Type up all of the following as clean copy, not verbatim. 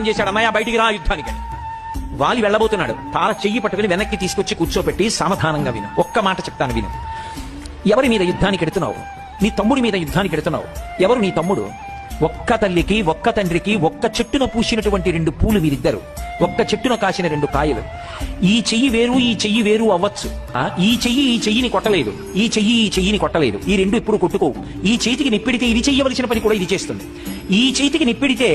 చేశాడు, అన్నయ్య బయటికి రా యుద్ధానికి. వాలి వెళ్ళబోతున్నాడు. తార చెయ్యి పట్టుకుని వెనక్కి తీసుకొచ్చి కూర్చోపెట్టి సావధానంగా విను, ఒక్క మాట చెప్తాను విను. ఎవరి మీద యుద్ధానికి ఎడుతున్నావు? నీ తమ్ముడి మీద యుద్ధానికి ఎడుతున్నావు. ఎవరు నీ తమ్ముడు? ఒక్క తల్లికి ఒక్క తండ్రికి ఒక్క చెట్టున పూసినటువంటి రెండు పూలు వీరిద్దరు, ఒక్క చెట్టున కాసిన రెండు కాయలు. ఈ చెయ్యి వేరు ఈ చెయ్యి వేరు అవ్వచ్చు. ఈ చెయ్యి ఈ చెయ్యిని కొట్టలేదు, ఈ చెయ్యి ఈ చెయ్యిని కొట్టలేదు. ఈ రెండు ఇప్పుడు కొట్టుకోవు. ఈ చేతికి నిప్పిడితే ఇది చెయ్యవలసిన పని కూడా ఇది చేస్తుంది. ఈ చేతికి నిప్పిడితే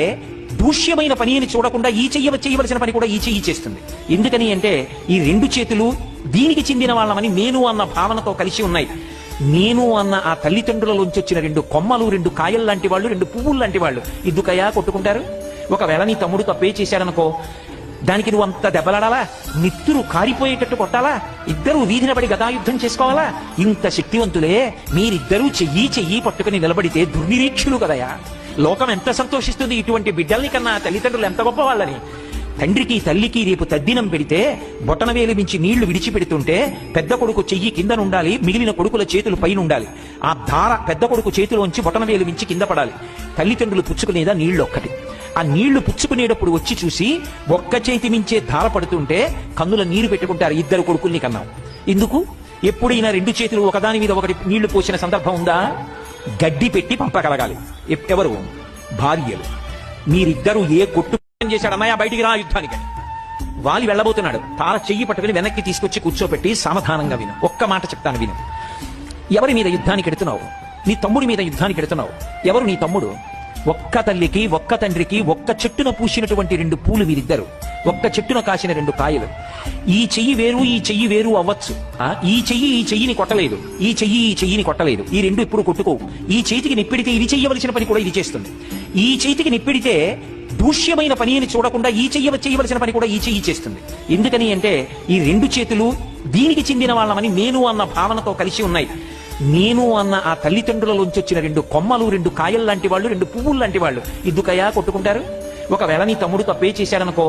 దూష్యమైన పని అని చూడకుండా ఈ చేయవలసిన పని కూడా ఈ చెయ్యి చేస్తుంది. ఎందుకని అంటే ఈ రెండు చేతులు దీనికి చెందిన వాళ్ళమని నేను అన్న భావనతో కలిసి ఉన్నాయి. నేను అన్న ఆ తల్లిదండ్రులలోంచి వచ్చిన రెండు కొమ్మలు, రెండు కాయలు లాంటి వాళ్ళు, రెండు పువ్వులు లాంటి వాళ్ళు ఎందుకయ్యా కొట్టుకుంటారు? ఒకవేళ నీ తమ్ముడు తప్పే చేశాడనుకో, దానికి నువ్వు అంత దెబ్బలాడాలా? నిత్తురు కారిపోయేటట్టు కొట్టాలా? ఇద్దరూ వీధిన పడి గదాయుద్ధం చేసుకోవాలా? ఇంత శక్తివంతులే మీరిద్దరూ చెయ్యి పట్టుకుని నిలబడితే దుర్నిరీక్షులు కదయా. లోకం ఎంత సంతోషిస్తుంది ఇటువంటి బిడ్డల్ని కన్నా తల్లిదండ్రులు ఎంత గొప్ప వాళ్ళని. తండ్రికి తల్లికి రేపు తద్దినం పెడితే బొటనవేలు మించి నీళ్లు విడిచిపెడుతుంటే పెద్ద కొడుకు చెయ్యి కిందనుండాలి, మిగిలిన కొడుకుల చేతులు పైనుండాలి. ఆ ధార పెద్ద కొడుకు చేతిలోంచి బొటనవేలు మించి కింద పడాలి. తల్లిదండ్రులు పుచ్చుకునేదా నీళ్లు ఒక్కటి. ఆ నీళ్లు పుచ్చుకునేటప్పుడు వచ్చి చూసి ఒక్క చేతి మించే ధార పడుతుంటే కన్నుల నీరు పెట్టుకుంటారు. ఇద్దరు కొడుకుల్ని కన్నాం. ఎందుకు? ఎప్పుడైనా రెండు చేతులు ఒకదాని మీద ఒకటి నీళ్లు పోసిన సందర్భం ఉందా? గడ్డి పెట్టి పంపగలగాలి. ఎవరు? భార్యలు. మీరిద్దరూ ఏ కొట్టు చేశాడు, అన్నయ్య బయటికి రా యుద్ధానికి. వాలి వెళ్ళబోతున్నాడు. తార చెయ్యి పట్టుకుని వెనక్కి తీసుకొచ్చి కూర్చోపెట్టి సావధానంగా విను, ఒక్క మాట చెప్తాను విను. ఎవరి మీద యుద్ధానికి ఎడుతున్నావు? నీ తమ్ముడి మీద యుద్ధానికి ఎడుతున్నావు. ఎవరు నీ తమ్ముడు? ఒక్క తల్లికి ఒక్క తండ్రికి ఒక్క చెట్టున పూసినటువంటి రెండు పూలు వీరిద్దరు, ఒక్క చెట్టున కాసిన రెండు కాయలు. ఈ చెయ్యి వేరు ఈ చెయ్యి వేరు అవ్వచ్చు. ఈ చెయ్యి ఈ చెయ్యిని కొట్టలేదు, ఈ చెయ్యి ఈ చెయ్యిని కొట్టలేదు. ఈ రెండు ఇప్పుడు కొట్టుకోవు. ఈ చేతికి నిప్పిడితే ఇది చెయ్యవలసిన పని కూడా ఇది చేస్తుంది. ఈ చేతికి నిప్పిడితే దూష్యమైన పని అని చూడకుండా ఈ చేయవలసిన పని కూడా ఈ చెయ్యి చేస్తుంది. ఎందుకని అంటే ఈ రెండు చేతులు దీనికి చెందిన వాళ్ళమని నేను అన్న భావనతో కలిసి ఉన్నాయి. నేను అన్న ఆ తల్లిదండ్రులలోంచి వచ్చిన రెండు కొమ్మలు, రెండు కాయలు లాంటి వాళ్ళు, రెండు పువ్వులు లాంటి వాళ్ళు ఎందుకయ్యా కొట్టుకుంటారు? ఒకవేళ నీ తమ్ముడు తప్పే చేశాడనుకో,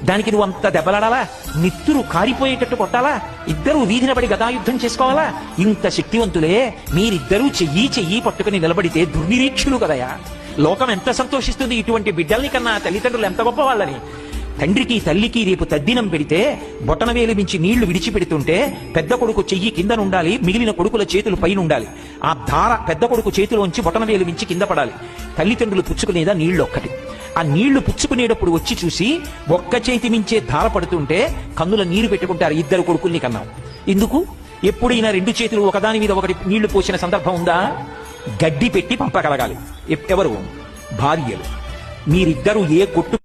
దానికి నువ్వు అంత దెబ్బలాడాలా? నిత్తురు కారిపోయేటట్టు కొట్టాలా? ఇద్దరూ వీధిన పడి గదాయుద్ధం చేసుకోవాలా? ఇంత శక్తివంతులే మీరిద్దరూ చెయ్యి పట్టుకుని నిలబడితే దుర్నిరీక్షులు కదయా. లోకం ఎంత సంతోషిస్తుంది ఇటువంటి బిడ్డల్ని కన్నా తల్లిదండ్రులు ఎంత గొప్ప వాళ్ళని. తండ్రికి తల్లికి రేపు తద్దినం పెడితే బొటనవేలు మించి నీళ్లు విడిచిపెడుతుంటే పెద్ద కొడుకు చెయ్యి కిందనుండాలి, మిగిలిన కొడుకుల చేతులు పైనుండాలి. ఆ ధార పెద్ద కొడుకు చేతిలోంచి బొటనవేలు మించి కింద పడాలి. తల్లిదండ్రులు పుచ్చుకునేదా నీళ్లు ఒక్కటి. ఆ నీళ్లు పుచ్చుకునేటప్పుడు వచ్చి చూసి ఒక్క చేతి మించే ధార పడుతుంటే కన్నుల నీరు పెట్టుకుంటారు. ఇద్దరు కొడుకుల్ని కన్నాం. ఎందుకు? ఎప్పుడైనా రెండు చేతులు ఒకదాని మీద ఒకటి నీళ్లు పోసిన సందర్భం ఉందా? గడ్డి పెట్టి పంపగలగాలి. ఎవరు? భార్యలు. మీరిద్దరూ ఏ కొట్టు